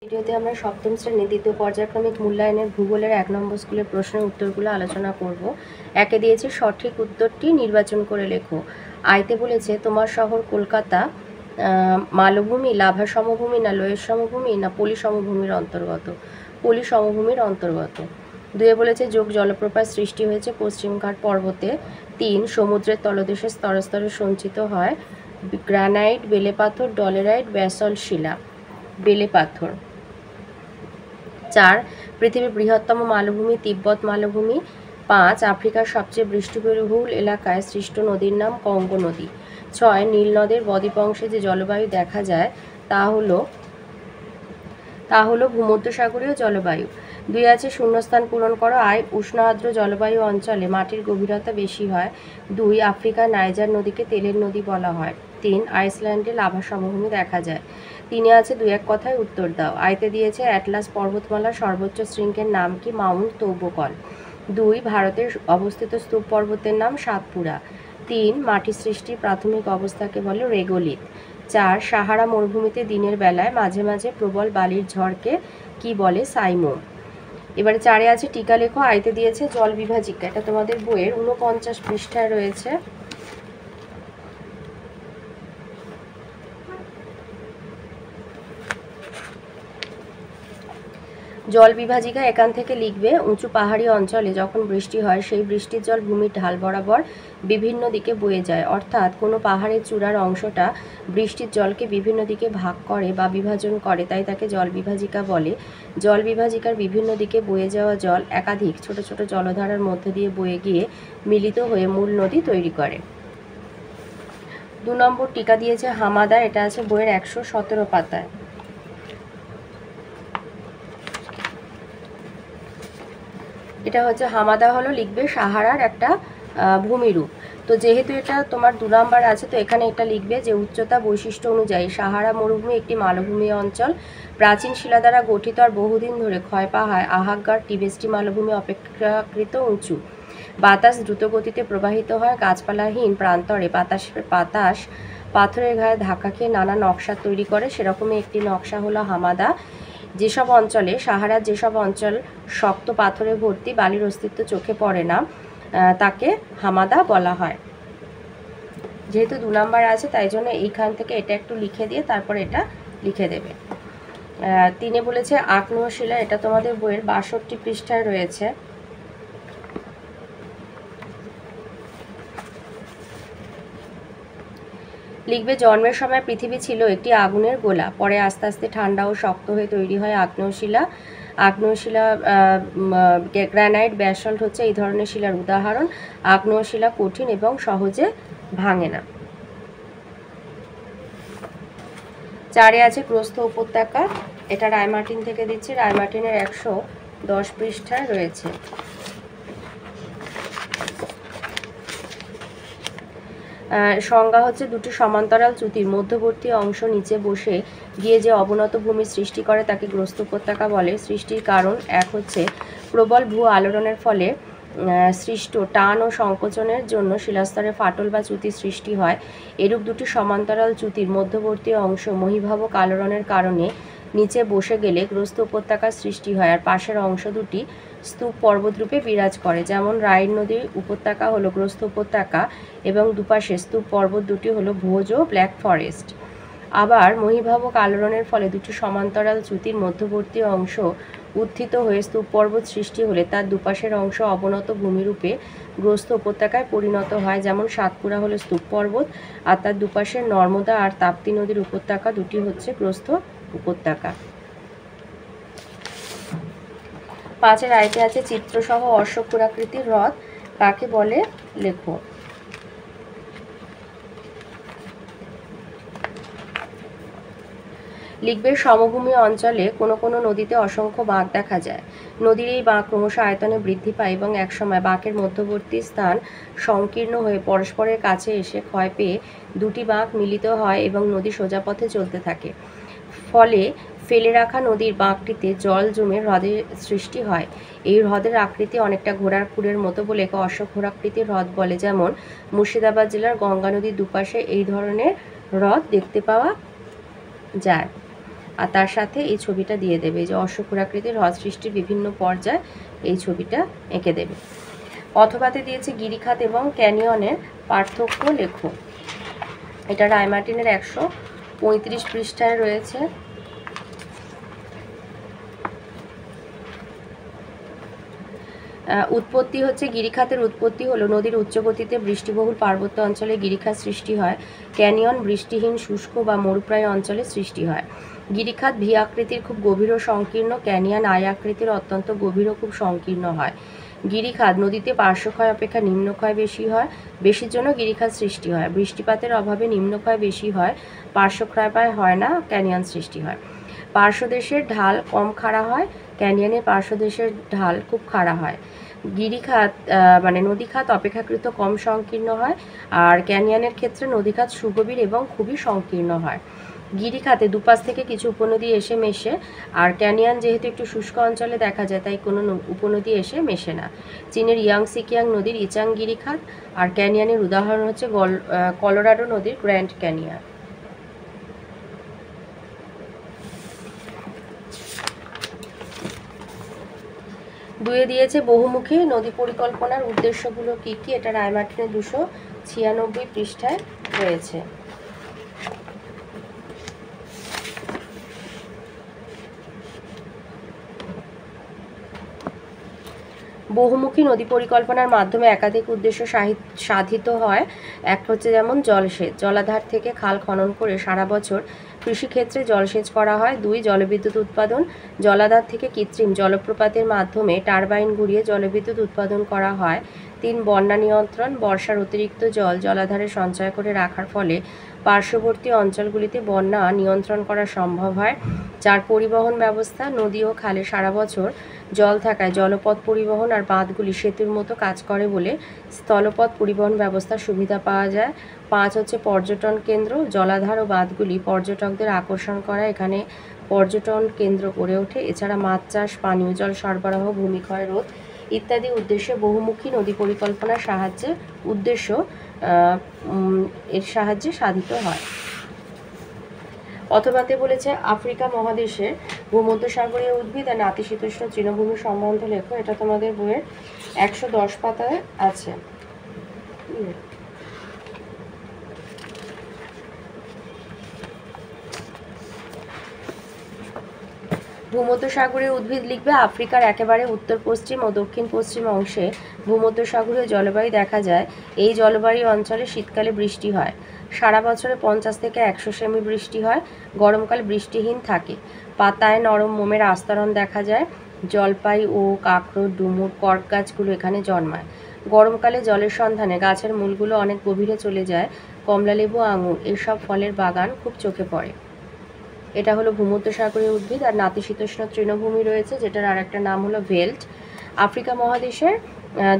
ভিডিওতে আমরা সপ্তম শ্রেণীর দ্বিতীয় পর্যায়ক্রমিক মূল্যায়নের ভূগোলের 1 নম্বর স্কুলের প্রশ্নের উত্তরগুলো আলোচনা করব। একে দিয়েছে সঠিক উত্তরটি নির্বাচন করে লেখো। আইতে বলেছে তোমার শহর কলকাতা মালভূমি, লাভা সমভূমি, না লোয়ের সমভূমি, না পলি সমভূমির অন্তর্গত? পলি সমভূমির অন্তর্গত। দুয়ে বলেছে যোগ জলপ্রপাত সৃষ্টি হয়েছে পশ্চিমঘাট পর্বতে। 3 সমুদ্রের তলদেশে স্তরে স্তরে সঞ্চিত হয় গ্রানাইট, বেলে পাথর, ডলেরাইট, ব্যাসল্ট শিলা। বেলে পাথর। 4 পৃথিবীর বৃহত্তম মালভূমি তিব্বত মালভূমি। 5 আফ্রিকার সবচেয়ে বৃষ্টিবহুল এলাকায় সৃষ্ট নদীর নাম কঙ্গো নদী। 6 নীল নদের বদ্বীপ অংশে যে জলবায়ু দেখা যায় তা হলো ভূমধ্যসাগরীয় জলবায়ু। 2 আছে শূন্যস্থান পূরণ করো। আয় উষ্ণ আর্দ্র জলবায়ু অঞ্চলে মাটির গভীরতা বেশি হয়। 2 আফ্রিকার নাইজার নদীকে তেলের নদী বলা হয়। 3 আইসল্যান্ডে লাভা সমভূমি দেখা যায়। 3 আছে 2-1 কথায় উত্তর দাও। আইতে দিয়েছে অ্যাটলাস পর্বতমালার সর্বোচ্চ শৃঙ্গের নাম কি? মাউন্ট তৌবকল। 2 ভারতের অবস্থিত স্তূপ পর্বতের নাম সাতপুরা। 3 মাটি সৃষ্টির প্রাথমিক অবস্থাকে বলে রেগোলিথ। 4 সাহারা মরুভূমিতে দিনের বেলায় মাঝে মাঝে প্রবল বালির ঝড়কে কি বলে? সাইমোন। এবারে 4 আছে টিকা লেখো। আইতে দিয়েছে জল বিভাজিকা। এটা তোমাদের বইয়ের 49 পৃষ্ঠায় রয়েছে। জল বিভাজিকা এখান থেকে লিখবে উঁচু পাহাড়ি অঞ্চলে যখন বৃষ্টি হয় সেই বৃষ্টির জল ভূমির ঢাল বরাবর বিভিন্ন দিকে বয়ে যায়, অর্থাৎ কোনো পাহাড়ের চূড়ার অংশটা বৃষ্টির জলকে বিভিন্ন দিকে ভাগ করে বা বিভাজন করে, তাই তাকে জল বিভাজিকা বলে। জল বিভাজিকার বিভিন্ন দিকে বয়ে যাওয়া জল একাধিক ছোট ছোট জলধারার মধ্য দিয়ে বয়ে গিয়ে মিলিত হয়ে মূল নদী তৈরি করে। 2 নম্বর টিকা দিয়েছে হামাদা। এটা আছে বইয়ের 117 পাতায়। এটা হচ্ছে হামাদা হলো লিখবে সাহারার একটা ভূমিরূপ। তো যেহেতু এটা তোমার 2 নাম্বার আছে, তো এখানে এটা লিখবে যে উচ্চতা বৈশিষ্ট্য অনুযায়ী সাহারা মরুভূমি একটি মালভূমি অঞ্চল, প্রাচীন শিলা দ্বারা গঠিত আর বহুদিন ধরে ক্ষয় পাওয়ায় আহাগ্গার টিবেস্টি মালভূমি অপেক্ষাকৃত উঁচু। বাতাস দ্রুত গতিতে প্রবাহিত হয়, গাছপালাহীন প্রান্তরে বাতাস পাথরের গায়ে ধাক্কা খেয়ে নানা নকশা তৈরি করে, সেরকমই একটি নকশা হলো হামাদা। যেসব অঞ্চলে সাহারার যেসব অঞ্চল শক্ত পাথরে ভর্তি, বালির অস্তিত্ব চোখে পড়ে না, তাকে হামাদা বলা হয়। যেহেতু 2 নাম্বার আছে তাই জন্য এইখান থেকে এটা একটু লিখে দিয়ে তারপর এটা লিখে দেবে। 3 বলেছে আগ্নেয় শিলা। এটা তোমাদের বইয়ের 62 পৃষ্ঠায় রয়েছে। লিখবে জন্মের সময় পৃথিবী ছিল একটি আগুনের গোলা, পরে আস্তে আস্তে ঠান্ডা ও শক্ত হয়ে তৈরি হয় আগ্নেয় শিলা। আগ্নেয় শিলা গ্রানাইট, ব্যাসল্ট হচ্ছে এই ধরনের শিলার উদাহরণ। আগ্নেয় শিলা কঠিন এবং সহজে ভাঙে না। 4 আছে প্রস্থ উপত্যকা। এটা রায়মার্টিন থেকে দিচ্ছে, রায়মার্টিনের 110 পৃষ্ঠায় রয়েছে। সংজ্ঞা হচ্ছে দুটি সমান্তরাল চ্যুতির মধ্যবর্তী অংশ নিচে বসে গিয়ে যে অবনত ভূমি সৃষ্টি করে তাকে গ্রস্ত উপত্যকা বলে। সৃষ্টির কারণ 1 হচ্ছে প্রবল ভূ আলোড়নের ফলে সৃষ্ট টান ও সংকোচনের জন্য শিলাস্তরে ফাটল বা চ্যুতি সৃষ্টি হয়। এরূপ দুটি সমান্তরাল চ্যুতির মধ্যবর্তী অংশ মহীভবক আলোড়নের কারণে নিচে বসে গেলে গ্রস্ত উপত্যকার সৃষ্টি হয়, আর পাশের অংশ দুটি স্তূপ পর্বতরূপে বিরাজ করে। যেমন রাইন নদীর উপত্যকা হলো গ্রস্ত উপত্যকা এবং দুপাশে স্তূপ পর্বত দুটি হলো ভোজ ও ব্ল্যাক ফরেস্ট। আবার মহীভবক আলোড়নের ফলে দুটি সমান্তরাল চ্যুতির মধ্যবর্তী অংশ উত্থিত হয়ে স্তূপ পর্বত সৃষ্টি হলে তার দুপাশের অংশ অবনত ভূমিরূপে গ্রস্ত উপত্যকায় পরিণত হয়। যেমন সাতপুরা হলো স্তূপ পর্বত আর তার দুপাশে নর্মদা আর তাপ্তি নদীর উপত্যকা দুটি হচ্ছে গ্রস্ত উপত্যকা। 5 আইতে আছে চিত্রসহ অশ্বক্ষুরাকৃতির হ্রদ কাকে বলে লেখো। লিখবে সমভূমি অঞ্চলে কোনো কোনো নদীতে অসংখ্য বাঁক দেখা যায়। নদীর এই বাঁক ক্রমশ আয়তনে বৃদ্ধি পায় এবং একসময় বাঁকের মধ্যবর্তী স্থান সংকীর্ণ হয়ে পরস্পরের কাছে এসে ক্ষয় পেয়ে দুটি বাঁক মিলিত হয় এবং নদী সোজা পথে চলতে থাকে। ফলে ফেলে রাখা নদীর বাঁকটিতে জল জমে হ্রদের সৃষ্টি হয়। এই হ্রদের আকৃতি অনেকটা ঘোড়ার খুরের মতো বলে একে অশ্বক্ষুরাকৃতির হ্রদ বলে। যেমন মুর্শিদাবাদ জেলার গঙ্গা নদীর দুপাশে এই ধরনের হ্রদ দেখতে পাওয়া যায়। আর তার সাথে এই ছবিটা দিয়ে দেবে, যে অশ্বক্ষুরাকৃতির হ্রদ সৃষ্টির বিভিন্ন পর্যায় এই ছবিটা এঁকে দেবে। অথবাতে দিয়েছে গিরিখাত এবং ক্যানিয়নের পার্থক্য লেখো। এটা রায়মার্টিনের 135 পৃষ্ঠায় রয়েছে। উৎপত্তি হচ্ছে, গিরিখাতের উৎপত্তি হলো নদীর উচ্চগতিতে বৃষ্টিবহুল পার্বত্য অঞ্চলে গিরিখাত সৃষ্টি হয়। ক্যানিয়ন বৃষ্টিহীন শুষ্ক বা মরুপ্রায় অঞ্চলে সৃষ্টি হয়। গিরিখাত ভি আকৃতির খুব গভীর ও সংকীর্ণ, ক্যানিয়ন আই আকৃতির অত্যন্ত গভীর ও খুব সংকীর্ণ হয়। গিরিখাত নদীতে পার্শ্বক্ষয় অপেক্ষা নিম্নক্ষয় বেশি হয়, বেশির জন্য গিরিখাত সৃষ্টি হয়। বৃষ্টিপাতের অভাবে নিম্নক্ষয় বেশি হয়, পার্শ্বক্ষয় হয় না, ক্যানিয়ন সৃষ্টি হয়। পার্শ্বদেশের ঢাল কম খাড়া হয়, ক্যানিয়নের পার্শ্বদেশের ঢাল খুব খাড়া হয়। গিরিখাত মানে নদীখাত অপেক্ষাকৃত কম সংকীর্ণ হয়, আর ক্যানিয়নের ক্ষেত্রে নদীখাত সুগভীর এবং খুবই সংকীর্ণ হয়। গিরিখাতে দুপাশ থেকে কিছু উপনদী এসে মেশে, আর ক্যানিয়ন যেহেতু একটু শুষ্ক অঞ্চলে দেখা যায় তাই কোনো উপনদী এসে মেশে না। চীনের ইয়াংসিকিয়াং নদীর ইচাং গিরিখাত, আর ক্যানিয়নের উদাহরণ হচ্ছে কলোরাডো নদীর গ্র্যান্ড ক্যানিয়ন। দুয়ে দিয়েছে বহুমুখী নদী পরিকল্পনার উদ্দেশ্যগুলো কী কী, এটা রায়মার্টিনের 296 পৃষ্ঠায় রয়েছে। বহুমুখী নদী পরিকল্পনার মাধ্যমে একাধিক উদ্দেশ্য সাধিত হয়। এক হচ্ছে যেমন জলসেচ, জলাধার থেকে খাল খনন করে সারা বছর কৃষিক্ষেত্রে জলসেচ করা হয়। 2 জলবিদ্যুৎ উৎপাদন, জলাধার থেকে কৃত্রিম জলপ্রপাতের মাধ্যমে টারবাইন ঘুরিয়ে জলবিদ্যুৎ উৎপাদন করা হয়। 3 বন্যা নিয়ন্ত্রণ, বর্ষার অতিরিক্ত জল জলাধারে সঞ্চয় করে রাখার ফলে পার্শ্ববর্তী অঞ্চলগুলিতে বন্যা নিয়ন্ত্রণ করা সম্ভব হয়। 4 পরিবহন ব্যবস্থা, নদী ও খালে সারা বছর জল থাকায় জলপথ পরিবহন আর বাঁধগুলি সেতুর মতো কাজ করে বলে স্থলপথ পরিবহন ব্যবস্থার সুবিধা পাওয়া যায়। 5 হচ্ছে পর্যটন কেন্দ্র, জলাধার ও বাঁধগুলি পর্যটকদের আকর্ষণ করা, এখানে পর্যটন কেন্দ্র গড়ে ওঠে। এছাড়া মাছ চাষ, পানীয় জল সরবরাহ, ভূমিক্ষয় রোধ ইত্যাদি উদ্দেশ্যে বহুমুখী নদী পরিকল্পনার এর সাহায্যে সাধিত হয়। অথবাতে বলেছে আফ্রিকা মহাদেশের ভূমধ্যসাগরীয় উদ্ভিদ আর নাতিশীতোষ্ণ তৃণভূমি সম্বন্ধে লেখো, এটা তোমাদের বইয়ের 110 পাতায় আছে। ভূমধ্যসাগরীয় উদ্ভিদ লিখবে। আফ্রিকার একেবারে উত্তর পশ্চিম ও দক্ষিণ পশ্চিম অংশে ভূমধ্যসাগরীয় জলবায়ু দেখা যায়। এই জলবায়ু অঞ্চলে শীতকালে বৃষ্টি হয়, সারা বছরে 50 থেকে 100 সেমি বৃষ্টি হয়, গরমকালে বৃষ্টিহীন থাকে। পাতায় নরম মোমের আস্তরণ দেখা যায়। জলপাই ও কাঁকড়ো, ডুমুর, কর্ক গাছগুলো এখানে জন্মায়। গরমকালে জলের সন্ধানে গাছের মূলগুলো অনেক গভীরে চলে যায়। কমলালেবু, আঙুর এসব ফলের বাগান খুব চোখে পড়ে। এটা হলো ভূমধ্যসাগরীয় উদ্ভিদ। আর নাতিশীতোষ্ণ তৃণভূমি রয়েছে, যেটার আর একটা নাম হলো ভেল্ট। আফ্রিকা মহাদেশের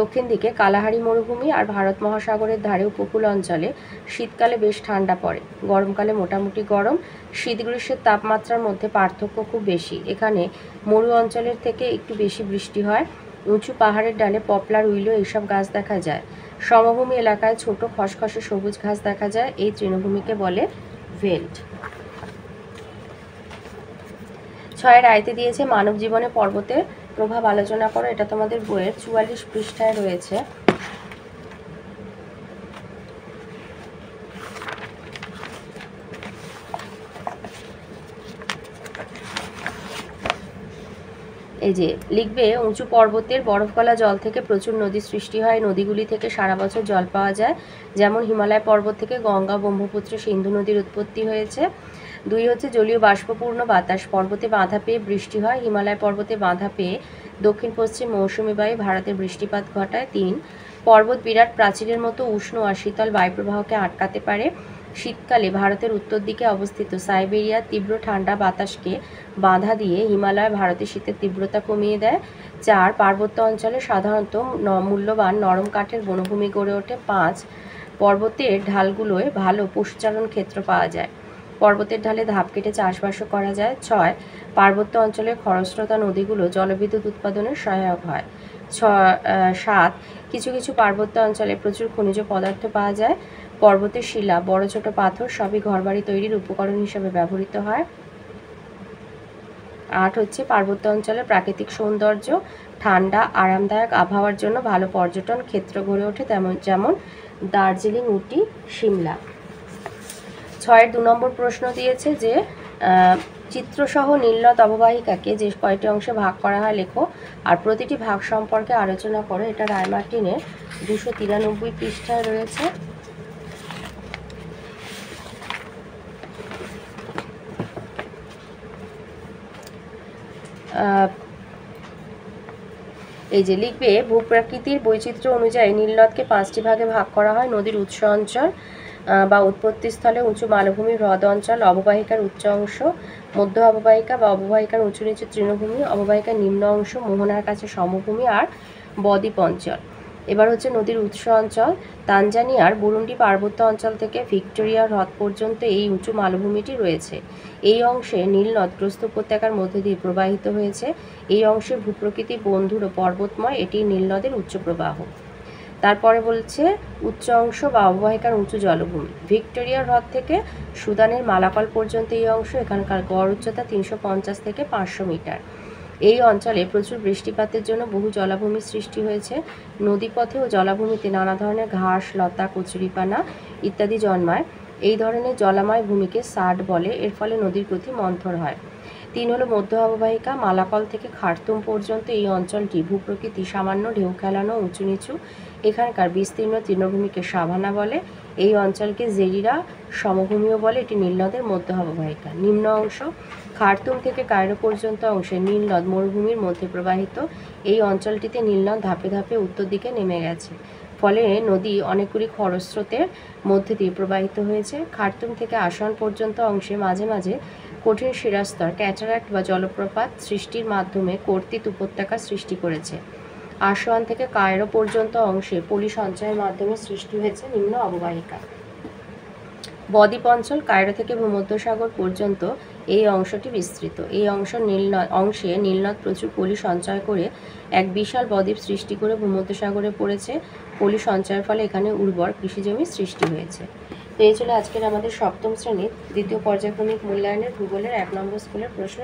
দক্ষিণ দিকে কালাহারি মরুভূমি আর ভারত মহাসাগরের ধারে উপকূল অঞ্চলে শীতকালে বেশ ঠান্ডা পড়ে, গরমকালে মোটামুটি গরম। শীত গ্রীষ্মের তাপমাত্রার মধ্যে পার্থক্য খুব বেশি। এখানে মরু অঞ্চলের থেকে একটু বেশি বৃষ্টি হয়। উঁচু পাহাড়ের ডালে পপলার, উইলো এইসব গাছ দেখা যায়। সমভূমি এলাকায় ছোট খসখসে সবুজ ঘাস দেখা যায়। এই তৃণভূমিকে বলে ভেল্ট। 6 রায়তে দিয়েছে মানব জীবনে পর্বতের প্রভাব আলোচনা করো, এটা তোমাদের বইয়ের 44 পৃষ্ঠায় রয়েছে। এই যে লিখবে, উঁচু পর্বতের বরফ গলা জল থেকে প্রচুর নদী সৃষ্টি হয়। নদীগুলি থেকে সারা বছর জল পাওয়া যায়, যেমন হিমালয় পর্বত থেকে গঙ্গা, ব্রহ্মপুত্র, সিন্ধু নদীর উৎপত্তি হয়েছে। 2 হচ্ছে জলীয় বাষ্পপূর্ণ বাতাস, পর্বতে বাঁধা পেয়ে বৃষ্টি হয়। হিমালয় পর্বতে বাঁধা পেয়ে দক্ষিণ পশ্চিম মৌসুমী বায়ু ভারতে বৃষ্টিপাত ঘটায়। 3 পর্বত বিরাট প্রাচীরের মতো উষ্ণ আর শীতল বায়ুপ্রবাহকে আটকাতে পারে। শীতকালে ভারতের উত্তর দিকে অবস্থিত সাইবেরিয়ার তীব্র ঠান্ডা বাতাসকে বাধা দিয়ে হিমালয় ভারতের শীতের তীব্রতা কমিয়ে দেয়। 4 পার্বত্য অঞ্চলে সাধারণত মূল্যবান নরম কাঠের বনভূমি গড়ে ওঠে। 5 পর্বতের ঢালগুলোয় ভালো পশুচারণ ক্ষেত্র পাওয়া যায়। পর্বতের ঢালে ধাপ কেটে চাষবাসও করা যায়। 6 পার্বত্য অঞ্চলের খরস্রোতা নদীগুলো জলবিদ্যুৎ উৎপাদনের সহায়ক হয়। 7 কিছু কিছু পার্বত্য অঞ্চলে প্রচুর খনিজ পদার্থ পাওয়া যায়। পর্বতের শিলা, বড় ছোট পাথর সবই ঘরবাড়ি তৈরির উপকরণ হিসেবে ব্যবহৃত হয়। 8 হচ্ছে পার্বত্য অঞ্চলের প্রাকৃতিক সৌন্দর্য, ঠান্ডা আরামদায়ক আবহাওয়ার জন্য ভালো পর্যটন ক্ষেত্র গড়ে ওঠে, যেমন দার্জিলিং, উটি, সিমলা। 6-এর 2 নম্বর প্রশ্ন দিয়েছে যে চিত্রসহ নীলনদ অববাহিকাকে যে কয়টি অংশে ভাগ করা হয় লেখো, আর প্রতিটি ভাগ সম্পর্কে আলোচনা করো। এটা রায়মার্টিনের 293 পৃষ্ঠায় রয়েছে। এই যে লিখবে, ভূপ্রাকৃতির বৈচিত্র্য অনুযায়ী নীলনদকে 5টি ভাগে ভাগ করা হয়। নদীর উৎস অঞ্চল বা উৎপত্তিস্থলে উঁচু মালভূমি, হ্রদ অঞ্চল, অববাহিকার উচ্চ অংশ, মধ্য অববাহিকা বা অববাহিকার উঁচু নিচু তৃণভূমি, অববাহিকার নিম্ন অংশ, মোহনার কাছে সমভূমি আর বদ্বীপ অঞ্চল। এবার হচ্ছে নদীর উৎস অঞ্চল। তানজানিয়ার বুরুন্ডি পার্বত্য অঞ্চল থেকে ভিক্টোরিয়া হ্রদ পর্যন্ত এই উঁচু মালভূমিটি রয়েছে। এই অংশে নীলনদ গ্রস্ত উপত্যকার মধ্যে দিয়ে প্রবাহিত হয়েছে। এই অংশে ভূপ্রকৃতি বন্ধুর ও পর্বতময়, এটি নীলনদের উচ্চ প্রবাহ। তারপরে বলছে উচ্চ অংশ বা অববাহিকার উঁচু জলভূমি। ভিক্টোরিয়া হ্রদ থেকে সুদানের মালাকল পর্যন্ত এই অংশ, এখানকার গড় উচ্চতা 350 থেকে 500 মিটার। এই অঞ্চলে প্রচুর বৃষ্টিপাতের জন্য বহু জলাভূমি সৃষ্টি হয়েছে। নদীপথে ও জলাভূমিতে নানা ধরনের ঘাস, লতা, কচুরিপানা ইত্যাদি জন্মায়। এই ধরনের জলাময় ভূমিকে সার্ড বলে। এর ফলে নদীর গতি মন্থর হয়। 3 হলো মধ্য অববাহিকা। মালাকল থেকে খার্তুম পর্যন্ত এই অঞ্চলটি ভূপ্রকৃতি সামান্য ঢেউ খেলানো, উঁচু নিচু। এখানকার বিস্তীর্ণ তৃণভূমিকে সাভানা বলে। এই অঞ্চলকে জেরিরা সমভূমিও বলে। এটি নীলনদের মধ্য অববাহিকা। নিম্ন অংশ খার্তুম থেকে কায়রো পর্যন্ত অংশে নীলনদ মরুভূমির মধ্যে প্রবাহিত। এই অঞ্চলটিতে নীলনদ ধাপে ধাপে উত্তর দিকে নেমে গেছে, ফলে নদী অনেকগুলি খরস্রোতের মধ্যে দিয়ে প্রবাহিত হয়েছে। খার্তুম থেকে আসোয়ান পর্যন্ত অংশে মাঝে মাঝে কঠিন শিলাস্তর, ক্যাটারাক্ট বা জলপ্রপাত সৃষ্টির মাধ্যমে কর্তিত উপত্যকা সৃষ্টি করেছে। আসোয়ান থেকে কায়রো পর্যন্ত অংশে পলি সঞ্চয়ের মাধ্যমে সৃষ্টি হয়েছে নিম্ন অববাহিকা। বদ্বীপ অঞ্চল কায়রো থেকে ভূমধ্যসাগর পর্যন্ত এই অংশটি বিস্তৃত। এই অংশে নীলনদ প্রচুর পলি সঞ্চয় করে এক বিশাল বদ্বীপ সৃষ্টি করে ভূমধ্যসাগরে পড়েছে। পলি সঞ্চয়ের ফলে এখানে উর্বর কৃষিজমি সৃষ্টি হয়েছে। তো এই ছিল আজকের আমাদের 7ম শ্রেণীর দ্বিতীয় পর্যায়ক্রমিক মূল্যায়নের ভূগোলের 1 নম্বর স্কুলের প্রশ্ন।